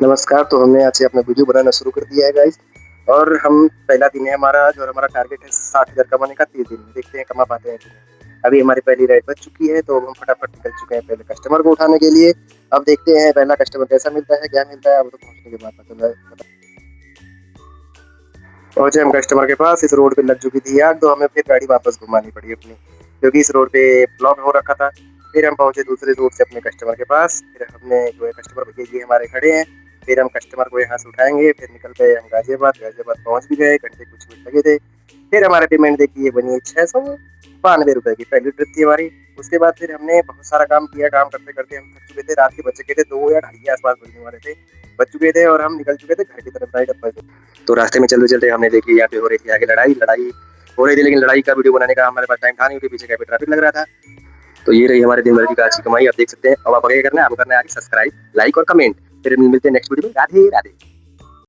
नमस्कार, तो हमने आज से अपना वीडियो बनाना शुरू कर दिया है गाइस। और हम पहला दिन है हमारा आज और हमारा टारगेट है 60,000 कमाने का 30 दिन में। देखते हैं कमा पाते हैं कि नहीं। अभी हमारी पहली राइड बज चुकी है तो हम फटाफट निकल चुके हैं पहले कस्टमर को उठाने के लिए। अब देखते हैं पहला कस्टमर कैसा मिलता है, क्या मिलता है, अब तो पहुँचने के बाद पता चल। पहुंचे हम कस्टमर के पास। इस रोड पे लग चुकी थी आग, तो हमें फिर गाड़ी वापस घुमानी पड़ी अपनी, क्योंकि इस रोड पे ब्लॉक हो रखा था। फिर हम पहुंचे दूसरे रोड से अपने कस्टमर के पास। फिर हमने जो है कस्टमर भैया जी हमारे खड़े हैं। फिर हम कस्टमर को यहाँ से उठाएंगे। फिर निकल गए हम गाजियाबाद। गाजियाबाद पहुंच भी गए, घंटे कुछ मिनट लगे थे। फिर हमारे पेमेंट देखिए बनी है 692 रुपये की। पहली ट्रिप थी हमारी। उसके बाद फिर हमने बहुत सारा काम किया। काम करते करते हम थक चुके थे। रात के बज चुके थे 2 या ढाई के आसपास बजने वाले थे, बज चुके थे, और हम निकल चुके थे घर की तरफ राइड पर। तो रास्ते में चलते चलते हमने देखी यहाँ पे हो रही थी आगे लड़ाई। लड़ाई हो रही थी, लेकिन लड़ाई का वीडियो बनाने का हमारे पास टाइम था नहीं, क्योंकि पीछे का ट्रैफिक लग रहा था। तो ये रही हमारे दिन भर की आज की कमाई। आप देख सकते हैं। अब आप आगे करना है, आपको करना है आगे सब्सक्राइब, लाइक और कमेंट। फिर मिलते हैं नेक्स्ट वीडियो में। राधे राधे।